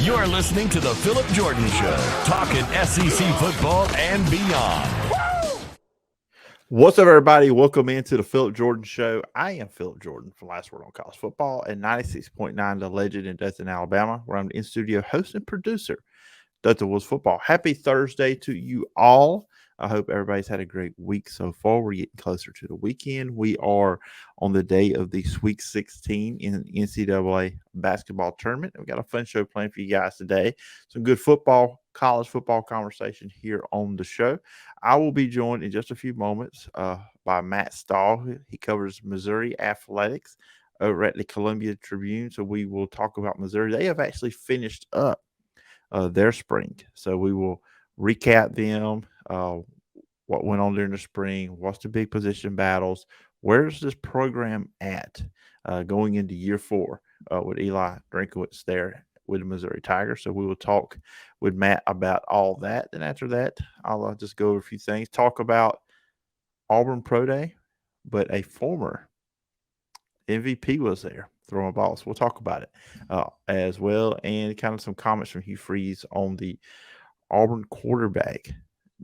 You're listening to the Phillip Jordan Show, talking SEC football and beyond. What's up, everybody? Welcome into the Phillip Jordan Show. I am Phillip Jordan from Last Word on College Football and 96.9 The Legend in Dothan, Alabama, where I'm the in-studio host and producer, Dothan Woods Football. Happy Thursday to you all. I hope everybody's had a great week so far. We're getting closer to the weekend. We are on the day of the Sweet 16 in the NCAA basketball tournament. We've got a fun show planned for you guys today. Some good football, college football conversation here on the show. I will be joined in just a few moments by Matt Stahl. He covers Missouri athletics over at the Columbia Tribune. So we will talk about Missouri. They have actually finished up their spring. So we will recap them, what went on during the spring, what's the big position battles, where's this program at going into year 4 with Eli Drinkowitz there with the Missouri Tigers. So we will talk with Matt about all that. And after that, I'll just go over a few things, talk about Auburn Pro Day, but a former MVP was there throwing balls. We'll talk about it as well, and kind of some comments from Hugh Freeze on the Auburn quarterback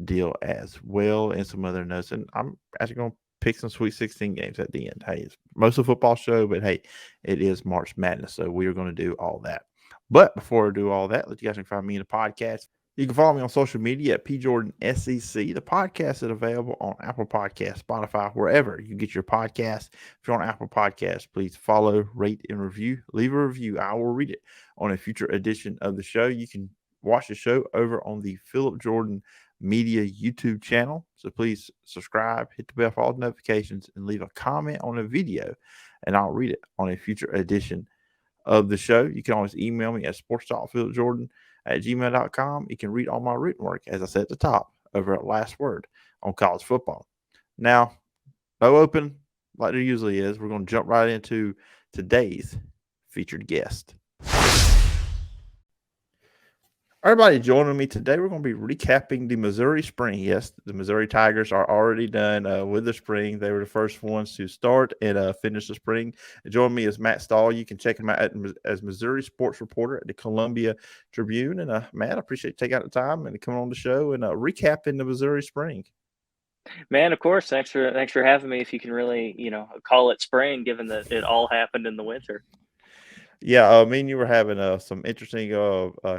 deal as well, and some other notes. And I'm actually going to pick some Sweet 16 games at the end. Hey, it's most of a football show, but hey, it is March Madness, so we are going to do all that. But before I do all that, let you guys can find me in the podcast. You can follow me on social media at PJordanSEC. The podcast is available on Apple Podcasts, Spotify, wherever you get your podcasts. If you're on Apple Podcasts, please follow, rate, and review. Leave a review. I will read it on a future edition of the show. You can watch the show over on the Phillip Jordan Media YouTube channel. So please subscribe, hit the bell for all the notifications, and leave a comment on the video, and I'll read it on a future edition of the show. You can always email me at sportstalkphillipjordan@gmail.com. You can read all my written work, as I said at the top, over at Last Word on College Football. Now, no open like there usually is. We're going to jump right into today's featured guest. Everybody joining me today, we're going to be recapping the Missouri spring. Yes, the Missouri Tigers are already done with the spring. They were the first ones to start and finish the spring. Joining me is Matt Stahl. You can check him out as Missouri sports reporter at the Columbia Tribune. And Matt, I appreciate you taking out the time and coming on the show and recapping the Missouri spring. Man, of course. Thanks for having me. If you can really, call it spring, given that it all happened in the winter. Yeah, me and you were having some interesting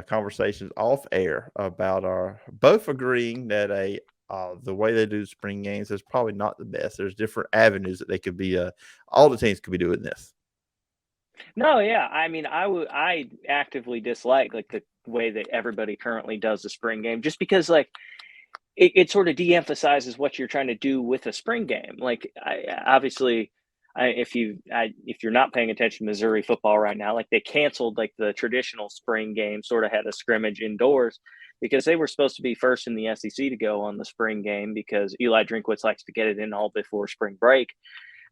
conversations off air about our both agreeing that the way they do spring games is probably not the best. There's different avenues that they could be. All the teams could be doing this. No, yeah. I mean, I actively dislike the way that everybody currently does the spring game, just because it sort of de-emphasizes what you're trying to do with a spring game. If you're not paying attention to Missouri football right now, they canceled the traditional spring game, sort of had a scrimmage indoors because they were supposed to be first in the SEC to go on the spring game because Eli Drinkowitz likes to get it in all before spring break.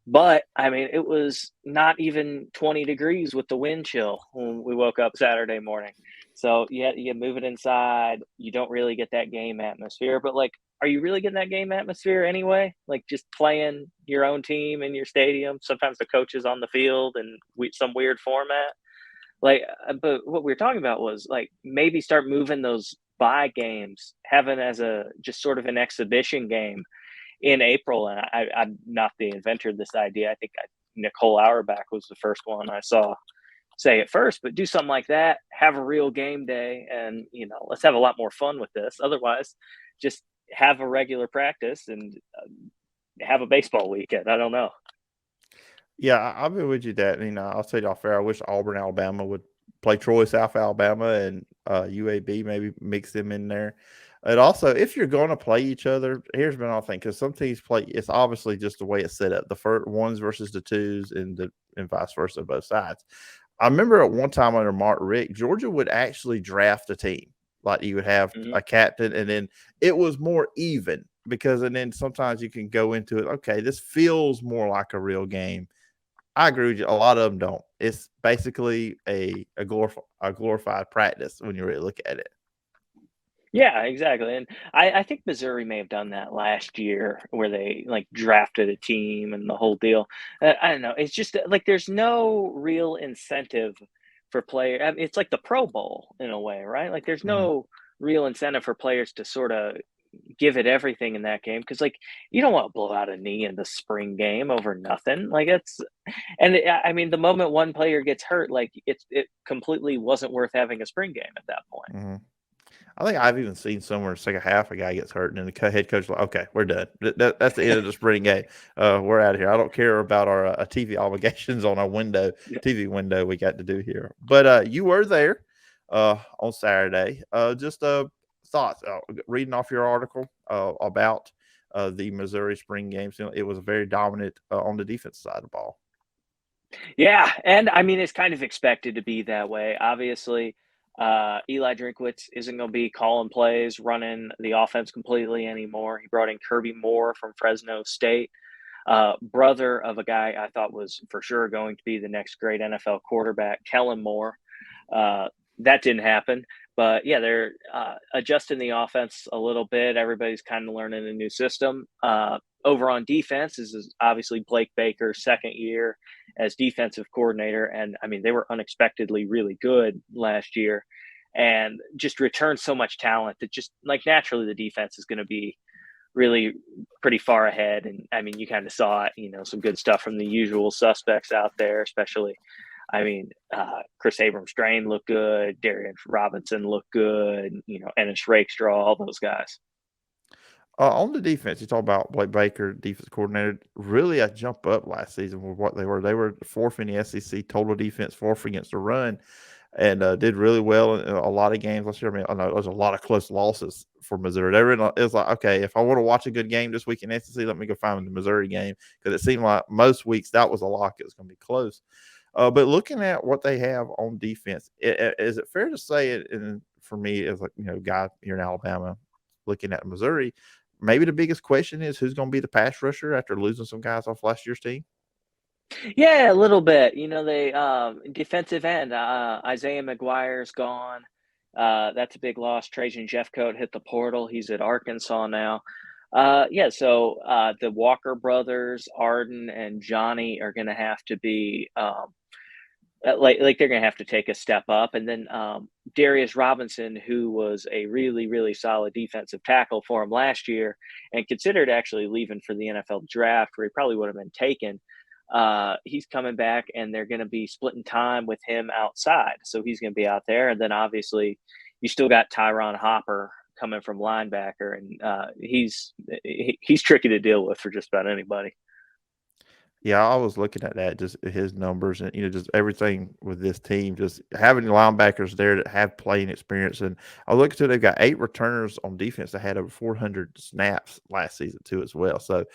But I mean, it was not even 20 degrees with the wind chill when we woke up Saturday morning. So you move it inside. You don't really get that game atmosphere. But are you really getting that game atmosphere anyway? Just playing your own team in your stadium. Sometimes the coach is on the field and some weird format. But what we were talking about was maybe start moving those bye games, having as just sort of an exhibition game in April. And I'm not the inventor of this idea. I think Nicole Auerbach was the first one I saw say it first, but do something like that, have a real game day, and let's have a lot more fun with this. Otherwise, just have a regular practice and have a baseball weekend. I don't know. Yeah, I'll be with you that. I'll say it off air. I wish Auburn, Alabama would play Troy, South Alabama, and UAB, maybe mix them in there. And also, if you're going to play each other, here's been all thing, because some teams play, it's obviously just the way it's set up, the first ones versus the twos and vice versa, both sides. I remember at one time under Mark Richt, Georgia would actually draft a team. You would have a captain, and then it was more even and then sometimes you can go into it, okay, this feels more like a real game. I agree with you. A lot of them don't. It's basically a glorified practice when you really look at it. Yeah, exactly. And I think Missouri may have done that last year where they drafted a team and the whole deal. I don't know. It's just there's no real incentive for players. I mean, it's like the Pro Bowl in a way, right? Like there's Mhm. no real incentive for players to sort of give it everything in that game because like you don't want to blow out a knee in the spring game over nothing. Like it's and I mean the moment one player gets hurt, like it completely wasn't worth having a spring game at that point. Mhm. I think I've even seen somewhere in the second half a guy gets hurt, and then the head coach is like, "Okay, we're done. That's the end of the spring game. We're out of here. I don't care about our TV obligations on our TV window we got to do here." But you were there on Saturday. Just thoughts reading off your article about the Missouri spring games. It was very dominant on the defense side of the ball. Yeah, and I mean, it's kind of expected to be that way. Obviously, Eli Drinkwitz isn't going to be calling plays, running the offense completely anymore. He brought in Kirby Moore from Fresno State, brother of a guy I thought was for sure going to be the next great NFL quarterback, Kellen Moore. That didn't happen. But yeah, they're adjusting the offense a little bit. Everybody's kind of learning a new system. Over on defense is obviously Blake Baker's second year as defensive coordinator. And I mean, they were unexpectedly really good last year and just returned so much talent that just like naturally the defense is going to be really pretty far ahead. And I mean, you kind of saw it, some good stuff from the usual suspects out there, especially. I mean, Chris Abrams-Drain looked good. Darian Robinson looked good. Ennis Rakestraw, all those guys. On the defense, you talk about Blake Baker, defense coordinator. Really, a jump up last season with what they were. They were fourth in the SEC total defense, fourth against the run, and did really well in a lot of games last year. I mean, I know there was a lot of close losses for Missouri. It was like, okay, if I want to watch a good game this week in SEC, let me go find the Missouri game because it seemed like most weeks that was a lock. It was going to be close. But looking at what they have on defense, is it fair to say, and for me, as a guy here in Alabama, looking at Missouri, maybe the biggest question is who's going to be the pass rusher after losing some guys off last year's team? Yeah, a little bit. They defensive end, Isaiah McGuire's gone. That's a big loss. Trajan Jeffcoat hit the portal. He's at Arkansas now. So the Walker brothers, Arden and Johnny, are going to have to be like they're going to have to take a step up. And then Darius Robinson, who was a really, really solid defensive tackle for him last year and considered actually leaving for the NFL draft where he probably would have been taken. He's coming back and they're going to be splitting time with him outside. So he's going to be out there. And then obviously you still got Tyron Hopper coming from linebacker, and he's tricky to deal with for just about anybody. Yeah, I was looking at that, just his numbers and, just everything with this team, just having linebackers there that have playing experience. And I look at they've got 8 returners on defense that had over 400 snaps last season, too, as well. So,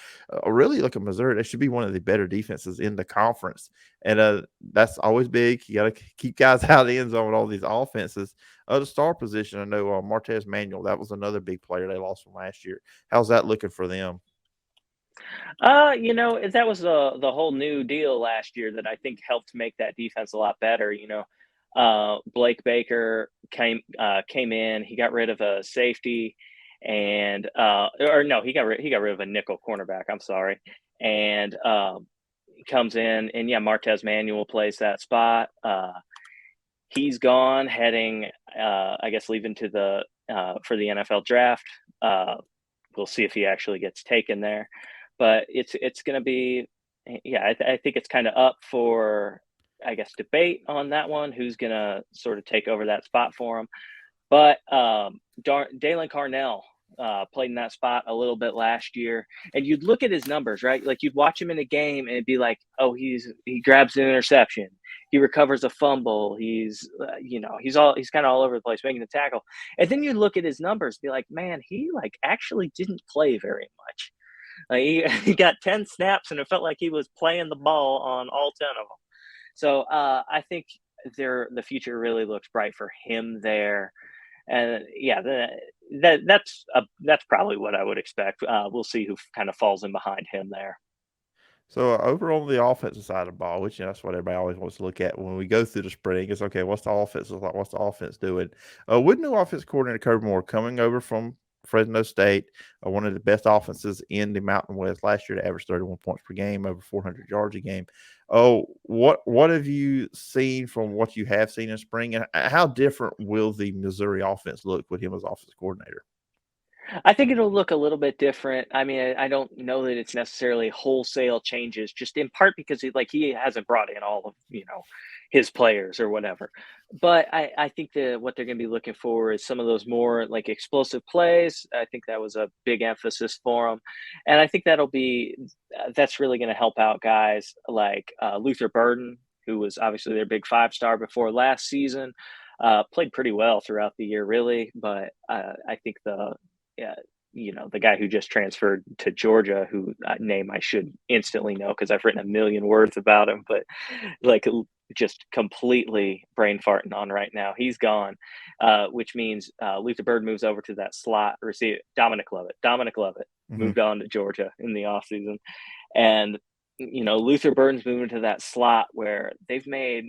really look at Missouri. They should be one of the better defenses in the conference. And that's always big. You got to keep guys out of the end zone with all these offenses. The star position, I know Martez Manuel, that was another big player they lost from last year. How's that looking for them? That was the whole new deal last year that I think helped make that defense a lot better. Blake Baker came in. He got rid of a safety, and he got rid of a nickel cornerback. I'm sorry, and comes in, and Martez Manuel plays that spot. He's gone, heading, I guess, leaving to the for the NFL draft. We'll see if he actually gets taken there. But it's going to be, I think it's kind of up for, I guess, debate on that one. Who's going to sort of take over that spot for him? But Dalen Carnell played in that spot a little bit last year, and you'd look at his numbers, right? Like you'd watch him in a game and it'd be like, oh, he grabs an interception, he recovers a fumble, he's kind of all over the place making the tackle, and then you look at his numbers, and be like, man, he like actually didn't play very much. He got 10 snaps, and it felt like he was playing the ball on all 10 of them. So I think the future really looks bright for him there. And that's probably what I would expect. We'll see who kind of falls in behind him there. So over on the offensive side of the ball, which that's what everybody always wants to look at when we go through the spring, is okay, what's the offense like? What's the offense doing? With new offense coordinator Kirby Moore coming over from Fresno State, one of the best offenses in the Mountain West last year, to average 31 points per game, over 400 yards a game. Oh, what have you seen from what you have seen in spring, and how different will the Missouri offense look with him as offensive coordinator? I think it'll look a little bit different. I mean, I don't know that it's necessarily wholesale changes, just in part because he hasn't brought in all of his players or whatever. But I think that what they're going to be looking for is some of those more like explosive plays. I think that was a big emphasis for them, and I think that's really going to help out guys like Luther Burden, who was obviously their big 5-star before last season. Played pretty well throughout the year, really, but I think yeah, the guy who just transferred to Georgia, who name I should instantly know because I've written a million words about him, but like just completely brain farting on right now. He's gone, which means Luther Bird moves over to that slot receiver. Dominic Lovett moved on to Georgia in the offseason. And Luther Burden's moving to that slot where they've made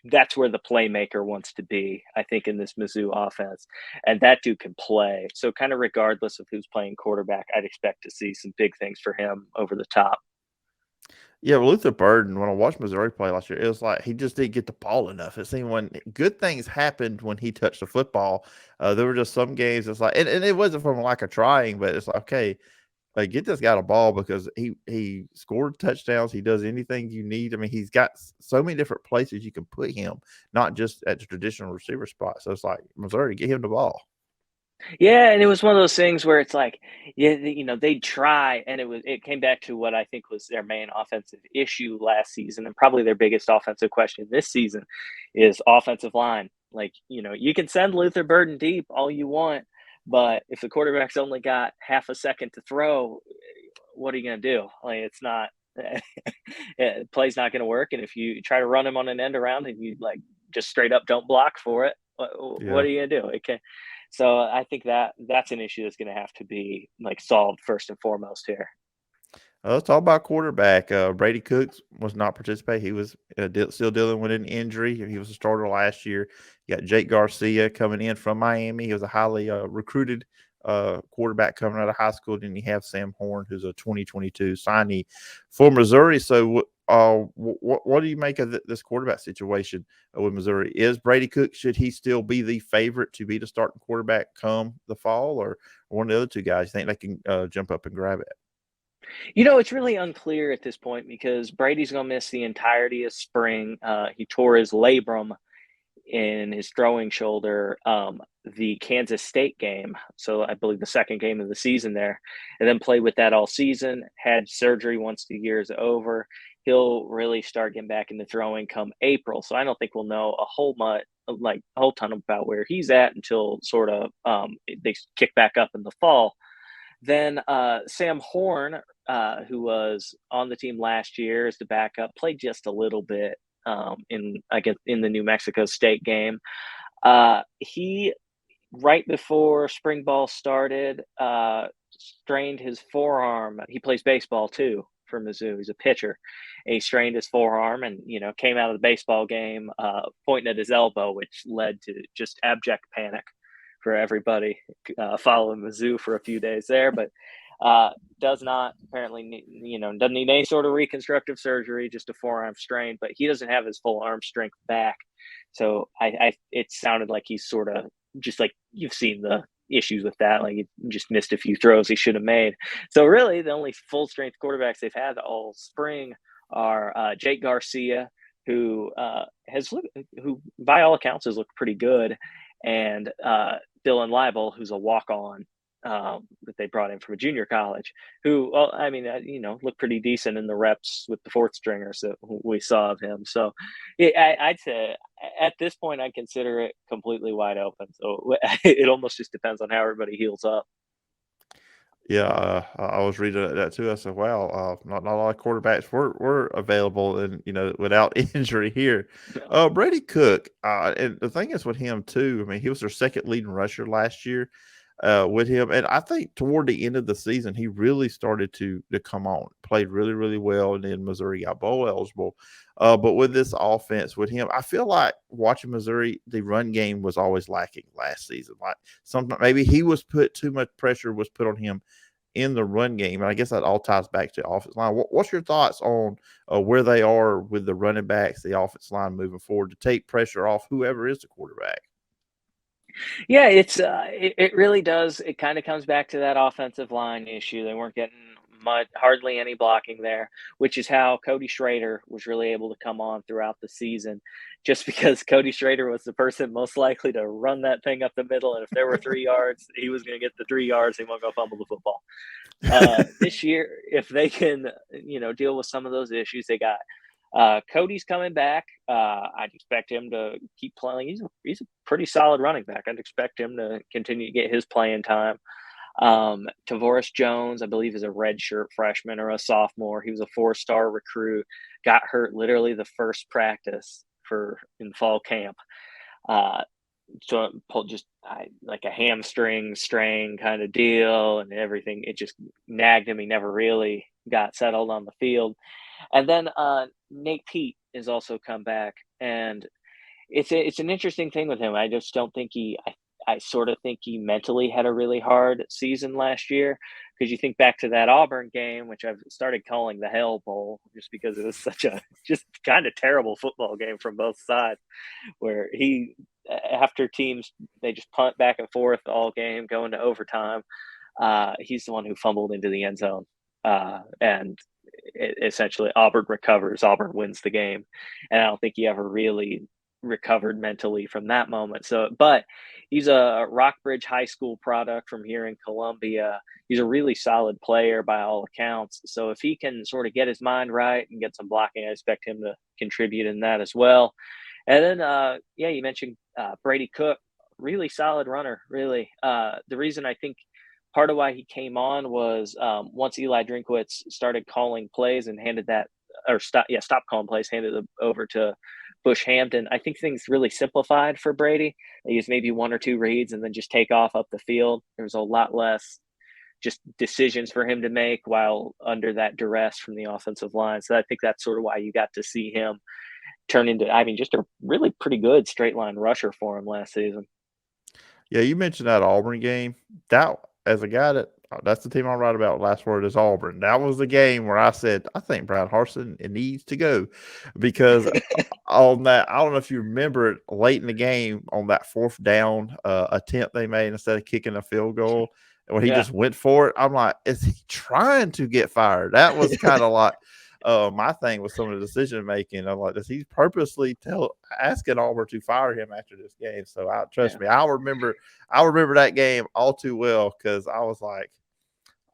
that's where the playmaker wants to be, I think, in this Mizzou offense. And that dude can play. So kind of regardless of who's playing quarterback, I'd expect to see some big things for him over the top. Yeah, well, Luther Burden, when I watched Missouri play last year, it was like he just didn't get the ball enough. It seemed when good things happened when he touched the football. There were just some games it's like, and it wasn't from lack of trying, but it's like, okay, like get this guy a ball because he scored touchdowns. He does anything you need. I mean, he's got so many different places you can put him, not just at the traditional receiver spot. So it's like, Missouri, get him the ball. Yeah, and it was one of those things where it's like, yeah, they'd try, and it came back to what I think was their main offensive issue last season, and probably their biggest offensive question this season is offensive line. Like, you can send Luther Burden deep all you want, but if the quarterback's only got half a second to throw, what are you going to do? Like, it's not play's not going to work, and if you try to run him on an end around and you just straight up don't block for it, what are you going to do? Okay. So I think that's an issue that's going to have to be solved first and foremost here. Let's talk about quarterback. Brady Cooks was not participating. He was still dealing with an injury. He was a starter last year. You got Jake Garcia coming in from Miami. He was a highly recruited quarterback coming out of high school. Then you have Sam Horn, who's a 2022 signee for Missouri. So what do you make of this quarterback situation with Missouri? Is Brady Cook, should he still be the favorite to be the starting quarterback come the fall, or one of the other two guys you think they can jump up and grab it? It's really unclear at this point because Brady's going to miss the entirety of spring. He tore his labrum in his throwing shoulder the Kansas State game, so I believe the second game of the season there, and then played with that all season, had surgery once the year is over. He'll really start getting back into throwing come April, so I don't think we'll know a whole ton about where he's at until sort of they kick back up in the fall. Then Sam Horn, who was on the team last year as the backup, played just a little bit in the New Mexico State game. He, right before spring ball started, strained his forearm. He plays baseball too for Mizzou. He's a pitcher. And he strained his forearm and, came out of the baseball game pointing at his elbow, which led to just abject panic for everybody following Mizzou for a few days there, but does not apparently need, doesn't need any sort of reconstructive surgery, just a forearm strain, but he doesn't have his full arm strength back. So it sounded like he's sort of just like you've seen the issues with that. Like he just missed a few throws he should have made. So really the only full strength quarterbacks they've had all spring are Jake Garcia, who by all accounts has looked pretty good, and Dylan Leibel, who's a walk-on that they brought in from a junior college, who, looked pretty decent in the reps with the fourth stringers that we saw of him. So I'd say at this point, I consider it completely wide open. So it almost just depends on how everybody heals up. Yeah, I was reading that too. I said, wow, not a lot of quarterbacks were available and, without injury here. Brady Cook, and the thing is with him too, I mean, he was their second leading rusher last year. with him. And I think toward the end of the season, he really started to come on, played really, really well. And then Missouri got bowl eligible. But with this offense with him, I feel like watching Missouri, the run game was always lacking last season. Like sometimes maybe too much pressure was put on him in the run game. And I guess that all ties back to the offense line. What's your thoughts on where they are with the running backs, the offense line moving forward to take pressure off whoever is the quarterback? Yeah, it really does. It kind of comes back to that offensive line issue. They weren't getting hardly any blocking there, which is how Cody Schrader was really able to come on throughout the season, just because Cody Schrader was the person most likely to run that thing up the middle, and if there were 3 yards, he was going to get the 3 yards. He wasn't going to fumble the football. This year, if they can, deal with some of those issues, they got Cody's coming back. I'd expect him to keep playing. He's a pretty solid running back. I'd expect him to continue to get his playing time. Tavoris Jones, I believe, is a redshirt freshman or a sophomore. He was a 4-star recruit. Got hurt literally the first practice in fall camp. So just like a hamstring strain kind of deal and everything. It just nagged him. He never really got settled on the field. And then Nate Pete has also come back, and it's an interesting thing with him. I just don't think I sort of think he mentally had a really hard season last year, because you think back to that Auburn game, which I've started calling the Hell Bowl, just because it was such a just kind of terrible football game from both sides, where after teams, they just punt back and forth all game, going to overtime. He's the one who fumbled into the end zone, and essentially Auburn recovers. Auburn wins the game, and I don't think he ever really recovered mentally from that moment. But he's a Rockbridge High School product from here in Columbia. He's a really solid player by all accounts. So if he can sort of get his mind right and get some blocking, I expect him to contribute in that as well. And then, you mentioned Brady Cook, really solid runner, really. The reason I think part of why he came on was once Eli Drinkwitz started calling plays and stopped calling plays, handed it over to Bush Hampton. I think things really simplified for Brady. They used maybe 1 or 2 reads and then just take off up the field. There was a lot less just decisions for him to make while under that duress from the offensive line. So I think that's sort of why you got to see him turn into, just a really pretty good straight line rusher for him last season. Yeah, you mentioned that Auburn game. As a guy that's the team I write about last word is Auburn. That was the game where I said, I think Brad Harsin needs to go, because on that, I don't know if you remember it, late in the game on that 4th down attempt they made instead of kicking a field goal, when he just went for it. I'm like, is he trying to get fired? That was kind of like my thing with some of the decision making. I'm like, does he purposely asking Auburn to fire him after this game? So trust me, I'll remember that game all too well, because I was like,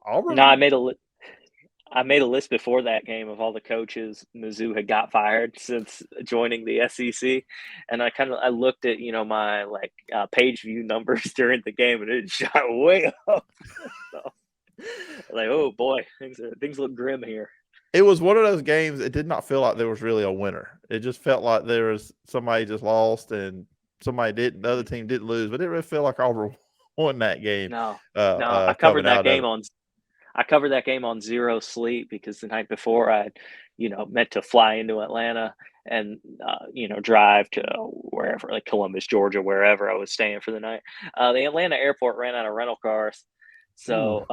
Auburn. I made a list before that game of all the coaches Mizzou had got fired since joining the SEC, and I looked at my page view numbers during the game, and it shot way up. So, like, oh boy, things look grim here. It was one of those games. It did not feel like there was really a winner. It just felt like there was somebody just lost and the other team didn't lose, but it didn't really feel like Auburn won that game. No, I covered that game on zero sleep, because the night before I meant to fly into Atlanta and drive to wherever, like Columbus, Georgia, wherever I was staying for the night. The Atlanta airport ran out of rental cars, so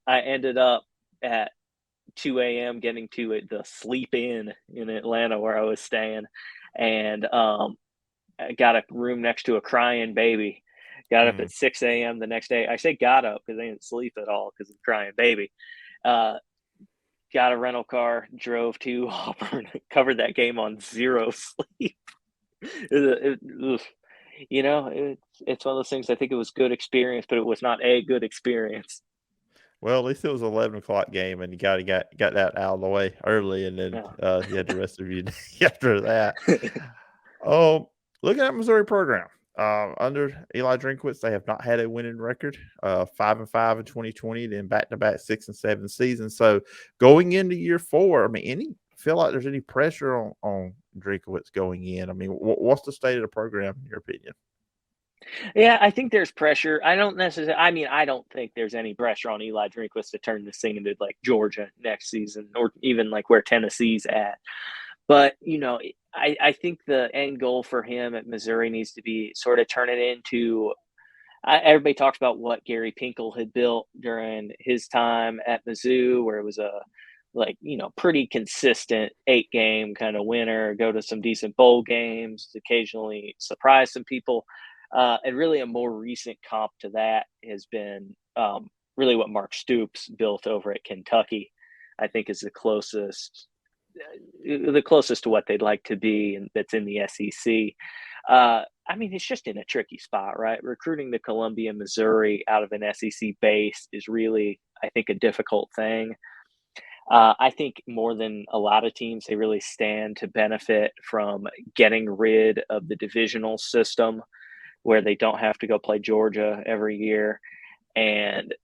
I ended up at 2 a.m. getting to the Sleep Inn in Atlanta where I was staying, and I got a room next to a crying baby. Got up at 6 a.m. the next day. I say got up because I didn't sleep at all because of the crying baby. Got a rental car, drove to Auburn, covered that game on zero sleep. It's one of those things. I think it was good experience, but it was not a good experience. Well, at least it was an 11 o'clock game, and you got that out of the way early, and then you had the rest of you after that. Looking at Missouri program. Under Eli Drinkwitz, they have not had a winning record. 5-5 in 2020, then back-to-back 6-7 seasons. So going into year 4, feel like there's any pressure on Drinkwitz going in? What's the state of the program in your opinion? Yeah, I think there's pressure. I don't necessarily. I mean, I don't think there's any pressure on Eli Drinkwitz to turn this thing into like Georgia next season, or even like where Tennessee's at. But I think the end goal for him at Missouri needs to be sort of turn it into. Everybody talks about what Gary Pinkel had built during his time at Mizzou, where it was a pretty consistent 8-game kind of winner, go to some decent bowl games, occasionally surprise some people. And really, a more recent comp to that has been really what Mark Stoops built over at Kentucky. I think is the closest to what they'd like to be, and that's in the SEC. I mean, it's just in a tricky spot, right? Recruiting to Columbia, Missouri, out of an SEC base is really, I think, a difficult thing. I think more than a lot of teams, they really stand to benefit from getting rid of the divisional system where they don't have to go play Georgia every year, and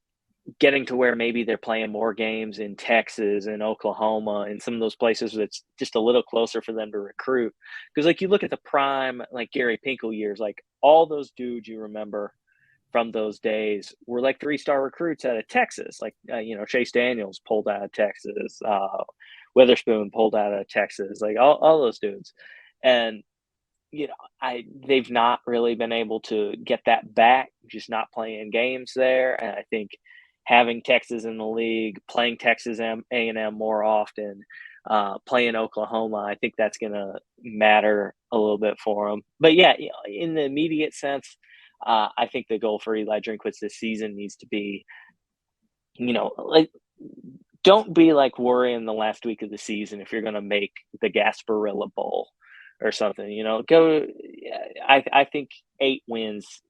getting to where maybe they're playing more games in Texas and Oklahoma and some of those places that's just a little closer for them to recruit. Because like you look at the prime, like Gary Pinkel years, like all those dudes you remember from those days were like 3-star recruits out of Texas. Like, Chase Daniels pulled out of Texas, Witherspoon pulled out of Texas, like all those dudes. And, they've not really been able to get that back, just not playing games there. And I think having Texas in the league, playing Texas A&M more often, playing Oklahoma, I think that's going to matter a little bit for them. But yeah, in the immediate sense, I think the goal for Eli Drinkwitz this season needs to be, like, don't be like worrying the last week of the season if you're going to make the Gasparilla Bowl or something. Go. I think 8 wins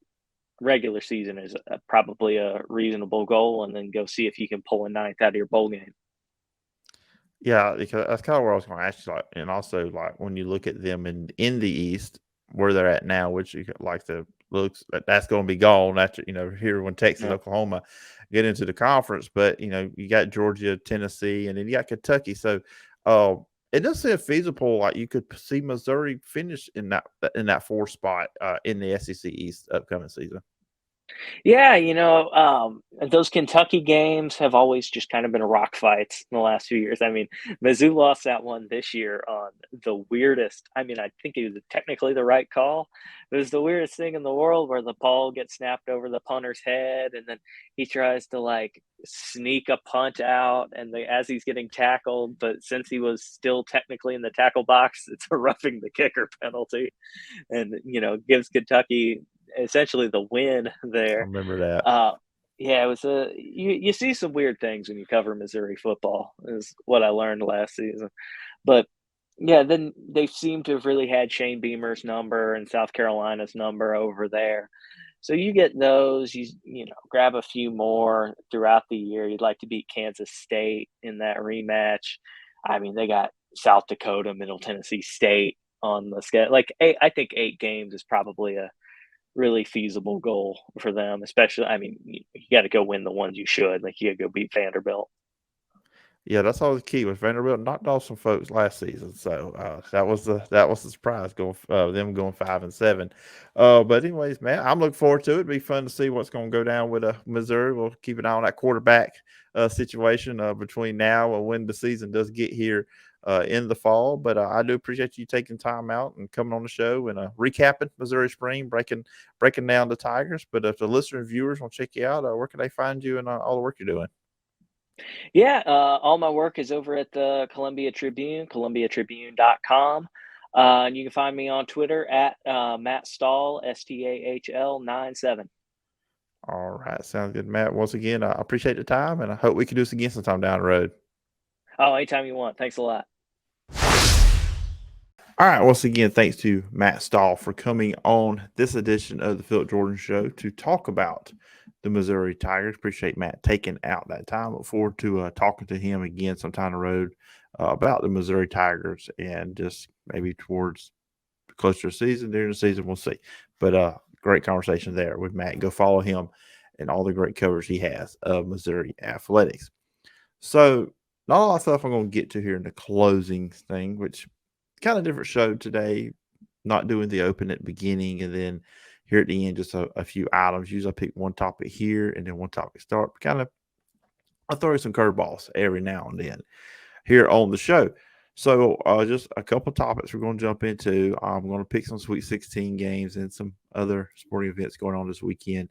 regular season is probably a reasonable goal, and then go see if you can pull a 9th out of your bowl game. Yeah, because that's kind of where I was going to ask you, like, and also like when you look at them in the East, where they're at now, which you like the looks that's going to be gone after here when Texas, Yeah. Oklahoma get into the conference, but you got Georgia, Tennessee, and then you got Kentucky, so it does seem feasible. Like you could see Missouri finish in that 4th spot in the SEC East upcoming season. Yeah, those Kentucky games have always just kind of been rock fights in the last few years. I mean, Mizzou lost that one this year on the weirdest. I mean, I think it was technically the right call. It was the weirdest thing in the world where the ball gets snapped over the punter's head, and then he tries to like sneak a punt out, and as he's getting tackled, but since he was still technically in the tackle box, it's a roughing the kicker penalty, and gives Kentucky essentially the win I there. remember that. Yeah, it was you see some weird things when you cover Missouri football, is what I learned last season. But yeah, then they seem to have really had Shane Beamer's number and South Carolina's number over there. So you get those, grab a few more throughout the year. You'd like to beat Kansas State in that rematch. I mean, they got South Dakota, Middle Tennessee State on the schedule. Like I think 8 games is probably a really feasible goal for them, especially. I mean, you got to go win the ones you should. Like you got to go beat Vanderbilt. Yeah, that's always the key with Vanderbilt. Knocked off some folks last season, so that was the surprise going them going 5-7. But anyways, man, I'm looking forward to it. It'll be fun to see what's going to go down with Missouri. We'll keep an eye on that quarterback situation between now and when the season does get here in the fall. But I do appreciate you taking time out and coming on the show and recapping Missouri spring, breaking down the Tigers. But if the listener and viewers want to check you out, where can they find you and all the work you're doing? Yeah, all my work is over at the Columbia Tribune, columbiatribune.com. And you can find me on Twitter at Matt Stahl, STAHL97. All right. Sounds good, Matt. Once again, I appreciate the time, and I hope we can do this again sometime down the road. Oh, anytime you want. Thanks a lot. All right. Once again, thanks to Matt Stahl for coming on this edition of the Phillip Jordan Show to talk about the Missouri Tigers. Appreciate Matt taking out that time. Look forward to talking to him again sometime down the road about the Missouri Tigers and just maybe towards closer to the season. During the season, we'll see. But great conversation there with Matt. Go follow him and all the great covers he has of Missouri athletics. So, not a lot of stuff I'm going to get to here in the closing thing, which kind of different show today. Not doing the open at the beginning and then here at the end, just a few items. Usually I pick one topic here and then one topic start. I'll throw you some curveballs every now and then here on the show. So just a couple topics we're going to jump into. I'm going to pick some Sweet 16 games and some other sporting events going on this weekend.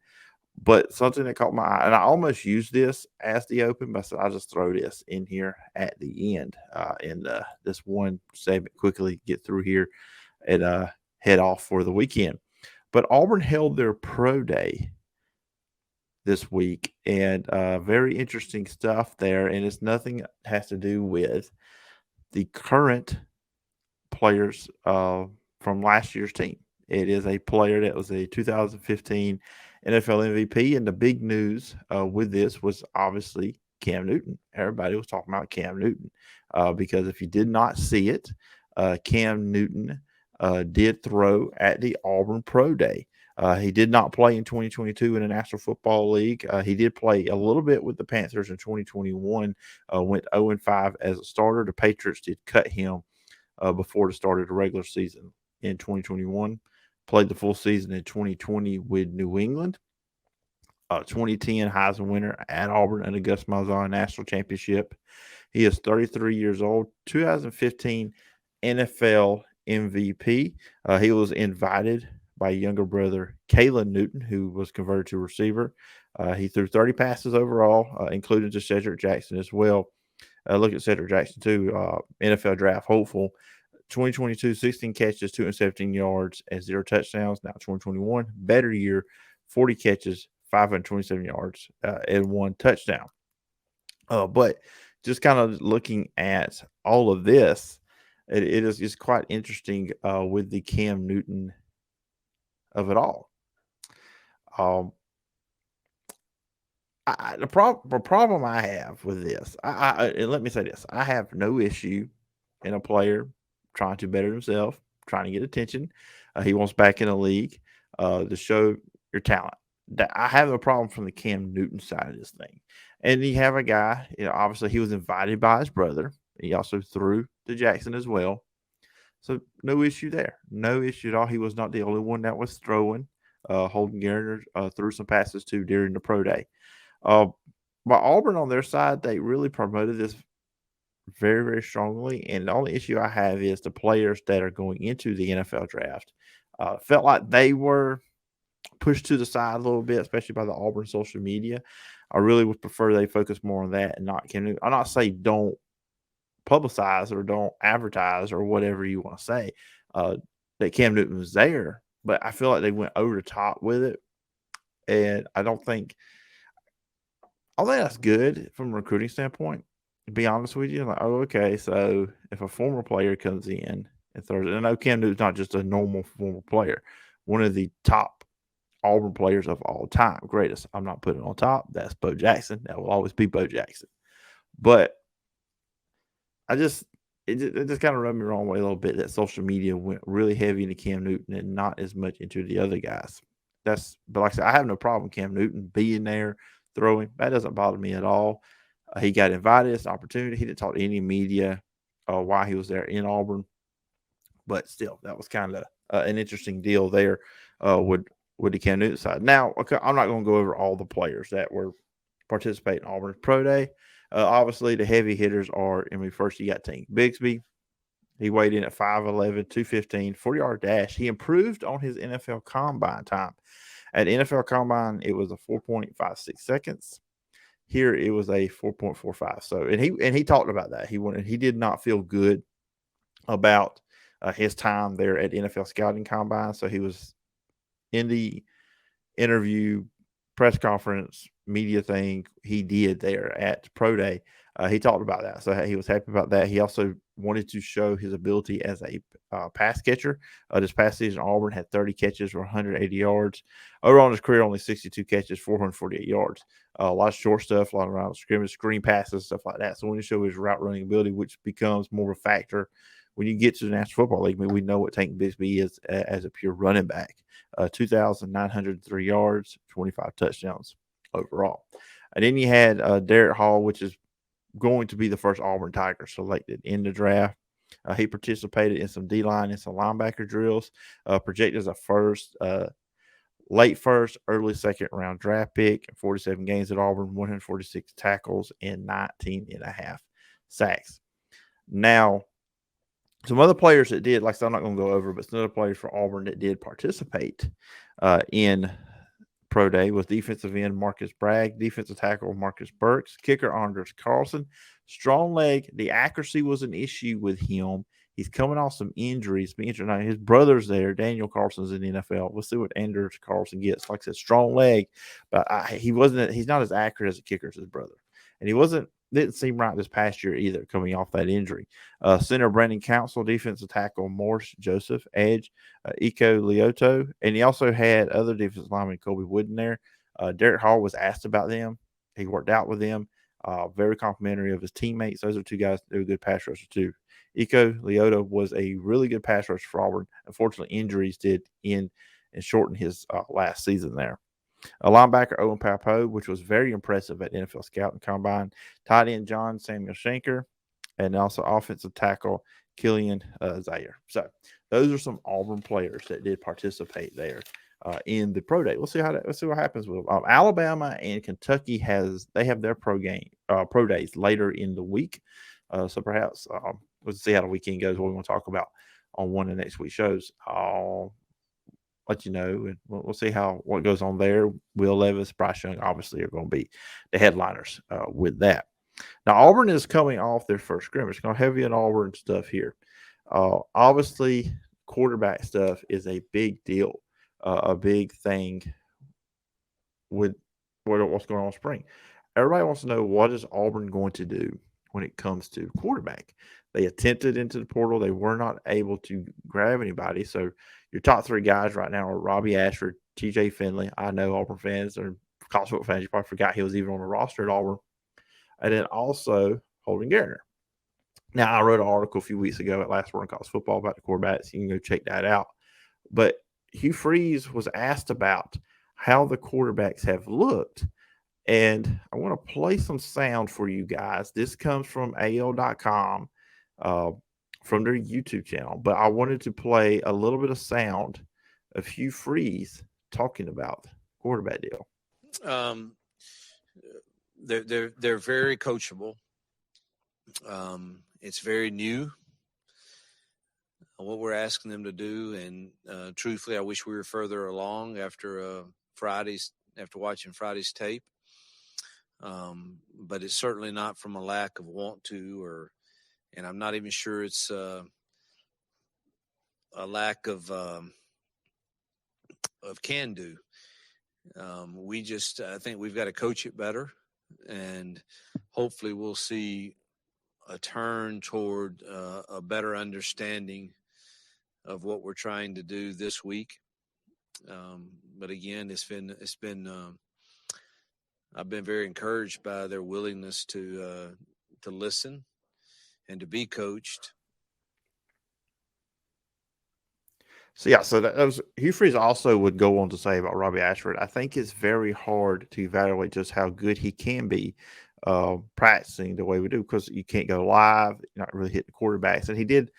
But something that caught my eye, and I almost used this as the open, but I'll just throw this in here at the end in this one segment, quickly get through here and head off for the weekend. But Auburn held their pro day this week, and very interesting stuff there. And it's nothing has to do with the current players from last year's team. It is a player that was a 2015 NFL MVP, and the big news with this was obviously Cam Newton. Everybody was talking about Cam Newton because if you did not see it, Cam Newton did throw at the Auburn Pro Day. He did not play in 2022 in the National Football League. He did play a little bit with the Panthers in 2021, went 0-5 as a starter. The Patriots did cut him before the start of the regular season in 2021. Played the full season in 2020 with New England. 2010 Heisman winner at Auburn and the Gus Malzahn National Championship. He is 33 years old. 2015 NFL MVP. He was invited by younger brother Kalen Newton, who was converted to receiver. He threw 30 passes overall, including to Cedric Jackson as well. Look at Cedric Jackson, too, NFL draft hopeful. 2022, 16 catches, 217 yards, and 0 touchdowns. Now 2021, better year, 40 catches, 527 yards, and 1 touchdown. But just kind of looking at all of this, it is quite interesting with the Cam Newton of it all. The problem I have with this, and let me say this, I have no issue in a player trying to better himself, trying to get attention. He wants back in the league to show your talent. I have a problem from the Cam Newton side of this thing. And you have a guy, obviously he was invited by his brother. He also threw to Jackson as well. So no issue there. No issue at all. He was not the only one that was throwing. Holden Garner threw some passes too during the pro day. But Auburn on their side, they really promoted this very, very strongly. And the only issue I have is the players that are going into the NFL draft felt like they were pushed to the side a little bit, especially by the Auburn social media. I really would prefer they focus more on that and not Cam Newton. I'm not saying don't publicize or don't advertise or whatever you want to say that Cam Newton was there, but I feel like they went over the top with it. And I think that's good from a recruiting standpoint. To be honest with you, like, oh, okay, so if a former player comes in and throws it, I know Cam Newton's not just a normal former player, one of the top Auburn players of all time, greatest. I'm not putting it on top. That's Bo Jackson. That will always be Bo Jackson. But it just kind of rubbed me the wrong way a little bit that social media went really heavy into Cam Newton and not as much into the other guys. But like I said, I have no problem with Cam Newton being there, throwing. That doesn't bother me at all. He got invited. It's an opportunity. He didn't talk to any media while he was there in Auburn. But still, that was kind of an interesting deal there with the Cam Newton side. Now, okay, I'm not going to go over all the players that were participating in Auburn's Pro Day. Obviously, the heavy hitters are, first you got Tank Bigsby. He weighed in at 5'11", 215, 40-yard dash. He improved on his NFL Combine time. At NFL Combine, it was a 4.56 seconds. Here, it was a 4.45. So, and he talked about that. He did not feel good about his time there at NFL Scouting Combine. So, he was in the interview, press conference, media thing he did there at Pro Day. He talked about that. So he was happy about that. He also wanted to show his ability as a pass catcher. This past season, Auburn had 30 catches for 180 yards. Overall in his career, only 62 catches, 448 yards. A lot of short stuff, a lot of around scrimmage, screen passes, stuff like that. So when you show his route running ability, which becomes more of a factor when you get to the National Football League. We know what Tank Bigsby is as a pure running back. 2,903 yards, 25 touchdowns overall. And then you had Derek Hall, which is going to be the first Auburn Tiger selected in the draft. He participated in some D-line and some linebacker drills, projected as a first. late first, early second round draft pick, 47 games at Auburn, 146 tackles, and 19.5 sacks. Now, some other players that did, like I said, I'm not going to go over, but some other players for Auburn that did participate in Pro Day was defensive end Marcus Bragg, defensive tackle Marcus Burks, kicker Anders Carlson. Strong leg, the accuracy was an issue with him. He's coming off some injuries. Now, his brother's there. Daniel Carlson's in the NFL. We'll see what Anders Carlson gets. Like I said, strong leg, but he's not as accurate as a kicker as his brother. And didn't seem right this past year either, coming off that injury. Center Brandon Council, defensive tackle Morse Joseph, edge Iko Leoto, and he also had other defensive lineman Kobe Wooden there. Derek Hall was asked about them. He worked out with them. Very complimentary of his teammates. Those are two guys that are good pass rushers too. Iko Leoto was a really good pass rusher for Auburn. Unfortunately, injuries did end and shorten his last season there. A linebacker, Owen Papo, which was very impressive at NFL Scout and Combine. Tight end, John Samuel Shanker, and also offensive tackle, Killian Zaire. So those are some Auburn players that did participate there in the Pro Day. Let's see what happens with them. Alabama and Kentucky have their pro days later in the week. So perhaps we'll see how the weekend goes. What we want to talk about on one of next week's shows. I'll let you know, and we'll see what goes on there. Will Levis, Bryce Young, obviously, are going to be the headliners with that. Now, Auburn is coming off their first scrimmage. Going heavy on Auburn stuff here. Obviously, quarterback stuff is a big deal, a big thing with what's going on in spring. Everybody wants to know, what is Auburn going to do when it comes to quarterback? They attempted into the portal. They were not able to grab anybody. So your top three guys right now are Robbie Ashford, TJ Finley. I know Auburn fans or college football fans, you probably forgot he was even on the roster at Auburn. And then also Holden Garner. Now, I wrote an article a few weeks ago at Last Word on College Football about the quarterbacks. You can go check that out. But Hugh Freeze was asked about how the quarterbacks have looked. And I want to play some sound for you guys. This comes from AL.com, from their YouTube channel. But I wanted to play a little bit of sound of Hugh Freeze talking about quarterback deal. They're very coachable. It's very new, what we're asking them to do. And truthfully, I wish we were further along after watching Friday's tape. But it's certainly not from a lack of want to, and I'm not even sure it's a lack of can do. I think we've got to coach it better, and hopefully we'll see a turn toward a better understanding of what we're trying to do this week. But again, I've been very encouraged by their willingness to listen and to be coached. So that was Hugh Freeze. Also would go on to say about Robbie Ashford, I think it's very hard to evaluate just how good he can be practicing the way we do, because you can't go live, you're not really hitting the quarterbacks. And he did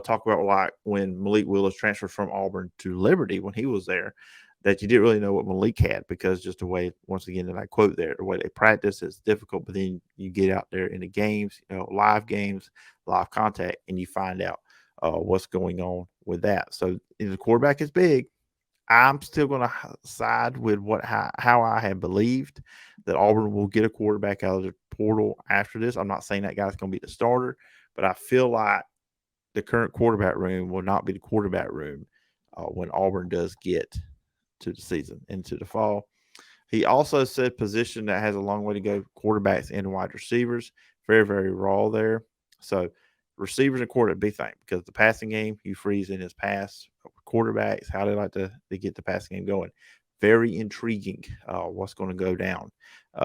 talk about, like, when Malik Willis transferred from Auburn to Liberty when he was there, that you didn't really know what Malik had, because just the way, once again, and I quote there, the way they practice is difficult, but then you get out there in the games, live games, live contact, and you find out what's going on with that. So the quarterback is big. I'm still going to side with how I had believed that Auburn will get a quarterback out of the portal after this. I'm not saying that guy's going to be the starter, but I feel like the current quarterback room will not be the quarterback room when Auburn does get to the season, into the fall. He also said position that has a long way to go, quarterbacks and wide receivers. Very, very raw there. So receivers and quarterback, big thing, because the passing game, Hugh Freeze in his pass, quarterbacks, how they like to get the passing game going. Very intriguing what's going to go down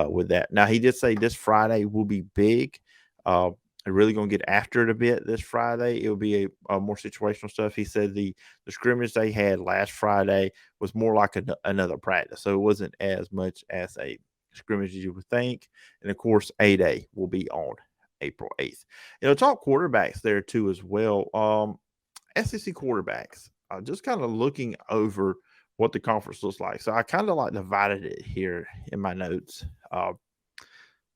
with that. Now, he did say this Friday will be big. They're really going to get after it a bit this Friday. It'll be a more situational stuff. He said the scrimmage they had last Friday was more like another practice. So it wasn't as much as a scrimmage as you would think. And, of course, A-Day will be on April 8th. Talk quarterbacks there, too, as well. SEC quarterbacks, just kind of looking over what the conference looks like. So I kind of like divided it here in my notes.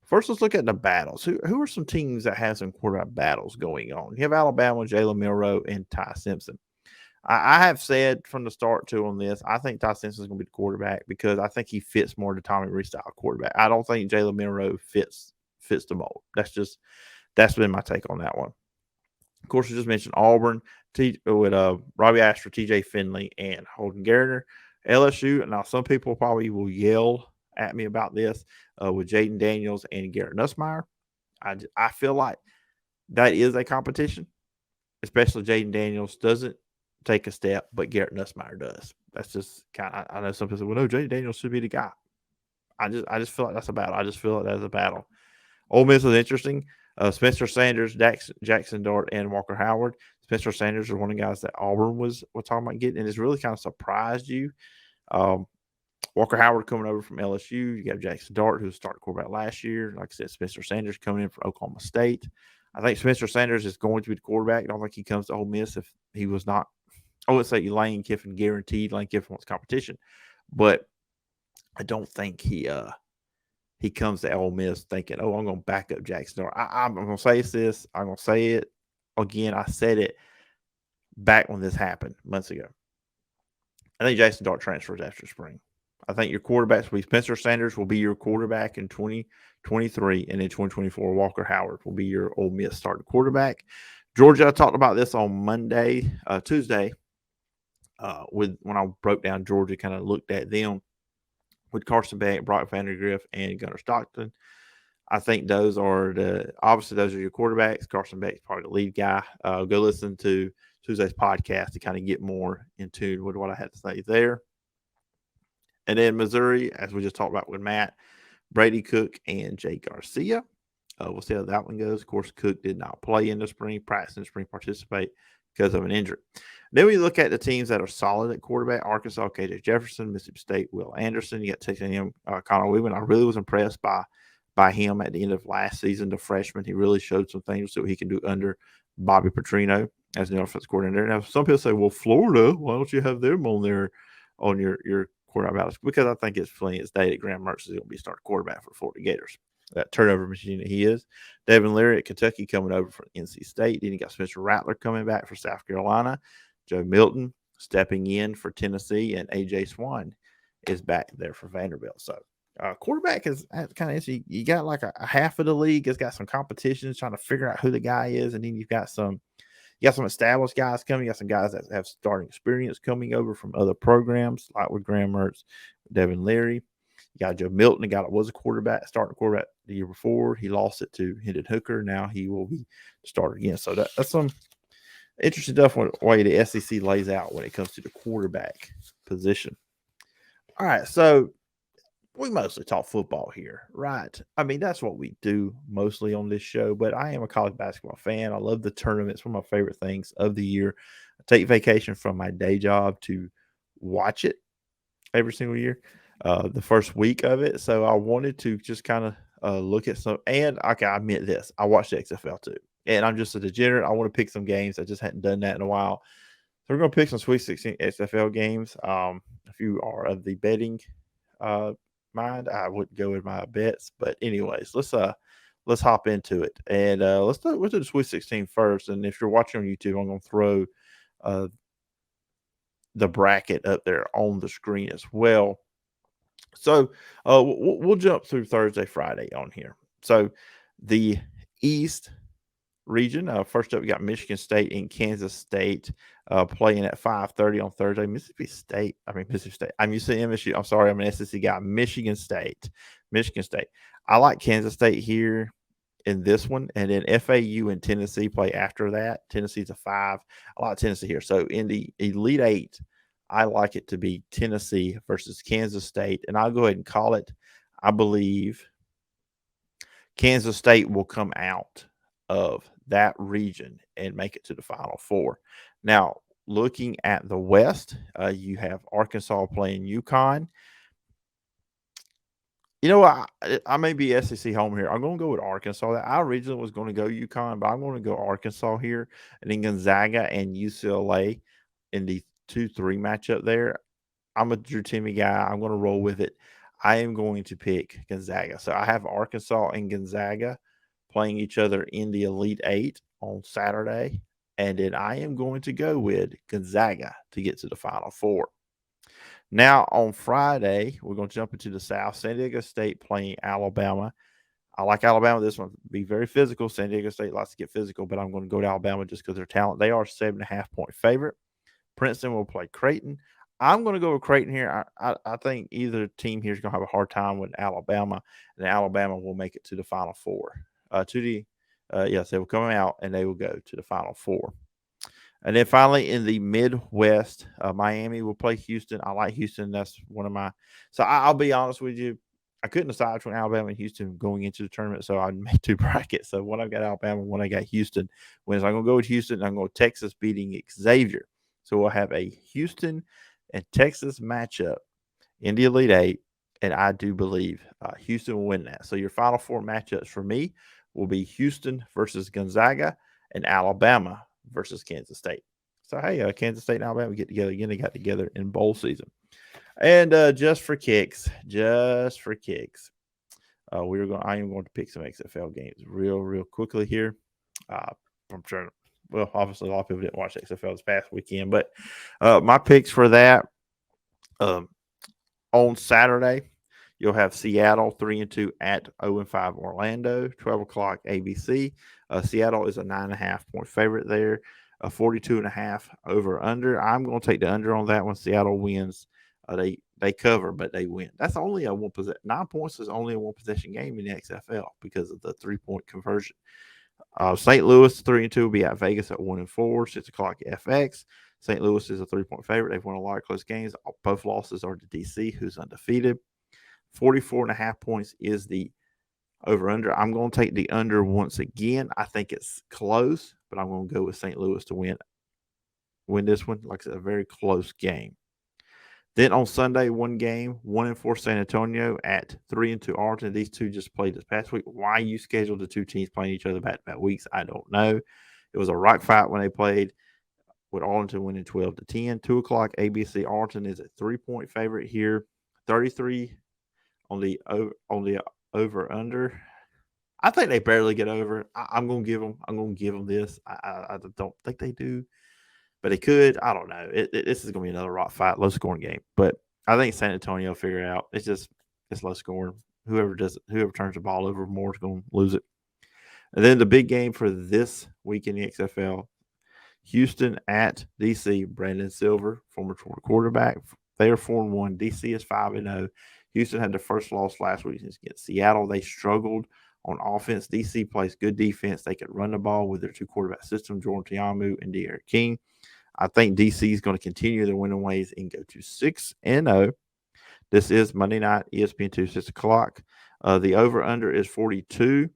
First, let's look at the battles. Who are some teams that have some quarterback battles going on? You have Alabama, Jalen Milroe, and Ty Simpson. I have said from the start too on this, I think Ty Simpson is going to be the quarterback because I think he fits more the Tommy Rees style quarterback. I don't think Jalen Milroe fits the mold. That's been my take on that one. Of course, we just mentioned Auburn with Robbie Ashford, TJ Finley, and Holden Gardner. LSU, now some people probably will yell at me about this with Jaden Daniels and Garrett Nussmeier. I feel like that is a competition, especially Jaden Daniels doesn't take a step, but Garrett Nussmeier does. That's just kind of, I know some people say, well, no, Jaden Daniels should be the guy. I just feel like that's a battle. I just feel like that's a battle. Ole Miss is interesting. Spencer Sanders, Jackson Dart, and Walker Howard. Spencer Sanders is one of the guys that Auburn was talking about getting, and it's really kind of surprised you. Walker Howard coming over from LSU. You got Jackson Dart, who started quarterback last year. Like I said, Spencer Sanders coming in from Oklahoma State. I think Spencer Sanders is going to be the quarterback. I don't think he comes to Ole Miss if he was not. I would say Lane Kiffin guaranteed. Lane Kiffin wants competition, but I don't think he comes to Ole Miss thinking, "Oh, I'm going to back up Jackson Dart." I'm going to say this. I'm going to say it again. I said it back when this happened months ago. I think Jackson Dart transfers after spring. I think your quarterbacks will be Spencer Sanders will be your quarterback in 2023, and in 2024, Walker Howard will be your Ole Miss starting quarterback. Georgia, I talked about this on Tuesday, when I broke down Georgia, kind of looked at them with Carson Beck, Brock Vandagriff, and Gunnar Stockton. I think those are your quarterbacks. Carson Beck's probably the lead guy. Go listen to Tuesday's podcast to kind of get more in tune with what I had to say there. And then Missouri, as we just talked about with Matt, Brady Cook and Jay Garcia. We'll see how that one goes. Of course, Cook did not play in the spring, practice in the spring, participate because of an injury. Then we look at the teams that are solid at quarterback: Arkansas, KJ Jefferson; Mississippi State, Will Anderson. You got Texas A&M, Connor Weaver. I really was impressed by him at the end of last season, the freshman. He really showed some things that he can do under Bobby Petrino as the offensive coordinator. Now, some people say, well, Florida, why don't you have them on there on your quarterback battles? Because I think it's plain as day that Graham Mertz is going to be starting quarterback for Florida Gators. That turnover machine that he is. Devin Leary at Kentucky coming over from NC State. Then you got Spencer Rattler coming back for South Carolina. Joe Milton stepping in for Tennessee, and A.J. Swan is back there for Vanderbilt. So quarterback is kind of interesting. You got like a half of the league has got some competitions trying to figure out who the guy is, and then you've got some established guys coming. You got some guys that have starting experience coming over from other programs, like with Graham Mertz, Devin Leary. You got Joe Milton, the guy that was starting quarterback the year before. He lost it to Hendon Hooker. Now he will be the starter again. So that's some interesting stuff with the way the SEC lays out when it comes to the quarterback position. All right, so we mostly talk football here, right? I mean, that's what we do mostly on this show, but I am a college basketball fan. I love the tournaments. One of my favorite things of the year. I take vacation from my day job to watch it every single year, the first week of it. So I wanted to just kind of look at some, and okay, I admit this, I watched the XFL too. And I'm just a degenerate. I want to pick some games. I just hadn't done that in a while. So we're going to pick some Sweet 16 XFL games. If you are of the betting mind, I wouldn't go with my bets. But anyways, let's hop into it. And let's do the Sweet 16 first. And if you're watching on YouTube, I'm going to throw the bracket up there on the screen as well. So we'll jump through Thursday, Friday on here. So the East region. First up, we got Michigan State and Kansas State playing at 5:30 on Thursday. Mississippi State. I'm used to MSU. I'm sorry, I'm an SEC guy. Michigan State. I like Kansas State here in this one, and then FAU and Tennessee play after that. Tennessee's a 5. I like Tennessee here. So in the Elite 8, I like it to be Tennessee versus Kansas State, and I'll go ahead and call it. I believe Kansas State will come out of that region and make it to the Final Four. Now, looking at the West, you have Arkansas playing UConn. You know what? I may be SEC home here. I'm going to go with Arkansas. I originally was going to go UConn, but I'm going to go Arkansas here. And then Gonzaga and UCLA in the 2-3 matchup there. I'm a Drew Timmy guy. I'm going to roll with it. I am going to pick Gonzaga. So I have Arkansas and Gonzaga playing each other in the Elite Eight on Saturday. And then I am going to go with Gonzaga to get to the Final Four. Now, on Friday, we're going to jump into the South. San Diego State playing Alabama. I like Alabama. This one be very physical. San Diego State likes to get physical, but I'm going to go to Alabama just because of their talent. They are 7.5-point favorite. Princeton will play Creighton. I'm going to go with Creighton here. I think either team here is going to have a hard time with Alabama, and Alabama will make it to the Final Four. Yes, they will come out, and they will go to the Final Four. And then finally, in the Midwest, Miami will play Houston. I like Houston. That's one of my – so I'll be honest with you. I couldn't decide between Alabama and Houston going into the tournament, so I made 2 brackets. So one I got Alabama, one I got Houston. I'm going to go with Houston, and I'm going to Texas beating Xavier. So we'll have a Houston and Texas matchup in the Elite Eight, and I do believe Houston will win that. So your Final Four matchups for me will be Houston versus Gonzaga and Alabama versus Kansas State. So, hey, Kansas State and Alabama get together again. They got together in bowl season. And just for kicks, I am going to pick some XFL games real quickly here. I'm trying to, well, obviously a lot of people didn't watch XFL this past weekend, but my picks for that on Saturday, you'll have Seattle 3-2 at 0-5 Orlando, 12 o'clock ABC. Seattle is a 9.5-point favorite there, a 42.5 over under. I'm going to take the under on that one. Seattle wins. They cover, but they win. That's only a 1 possession. 9 points is only a 1 possession game in the XFL because of the 3-point conversion. St. Louis 3-2 will be at Vegas at 1-4, 6 o'clock FX. St. Louis is a 3-point favorite. They've won a lot of close games. Both losses are to DC, who's undefeated. 44.5 points is the over-under. I'm going to take the under once again. I think it's close, but I'm going to go with St. Louis to win this one. Like I said, a very close game. Then on Sunday, one game, 1-4 San Antonio at 3-2 Arlington. These two just played this past week. Why you scheduled the 2 teams playing each other back-to-back weeks, I don't know. It was a rock fight when they played, with Arlington winning 12-10. 2 o'clock ABC. Arlington is a 3-point favorite here. 33 on the over-under. I think they barely get over. I'm going to give them this. I don't think they do. But they could. I don't know. This is going to be another rock fight, low-scoring game. But I think San Antonio will figure it out. It's low-scoring. Whoever turns the ball over more is going to lose it. And then the big game for this week in the XFL, Houston at DC. Brandon Silver, former quarterback. They are 4-1. DC is 5-0. Houston had their first loss last week against Seattle. They struggled on offense. DC plays good defense. They can run the ball with their 2 quarterback system, Jordan Tiamu and De'Aaron King. I think DC is going to continue their winning ways and go to 6-0. This is Monday night, ESPN2, 6 o'clock. The over-under is 42.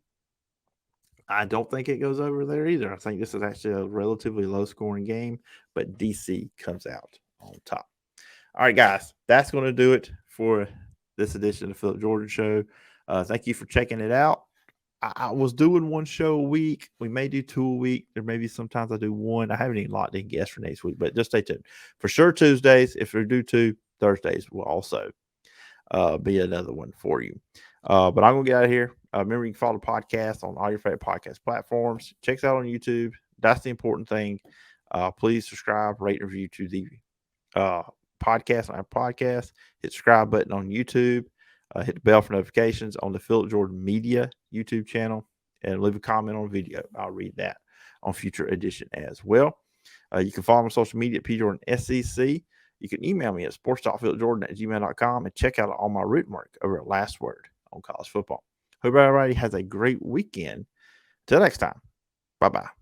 I don't think it goes over there either. I think this is actually a relatively low-scoring game, but DC comes out on top. All right, guys, that's going to do it for this edition of the Phillip Jordan Show. Thank you for checking it out. I was doing 1 show a week. We may do 2 a week. There may be sometimes I do 1. I haven't even locked in guests for next week, but just stay tuned. For sure, Tuesdays. If we do 2, Thursdays will also be another one for you. But I'm going to get out of here. Remember, you can follow the podcast on all your favorite podcast platforms. Check us out on YouTube. That's the important thing. Please subscribe, rate, and review to the podcast on our podcast. Hit the subscribe button on YouTube. Hit the bell for notifications on the Phillip Jordan Media YouTube channel, and leave a comment on the video. I'll read that on future edition as well. You can follow me on social media at PJordanSEC. You can email me at sports.phillipjordan@gmail.com and check out all my written work over at Last Word on college football. Hope everybody has a great weekend. Till next time. Bye-bye.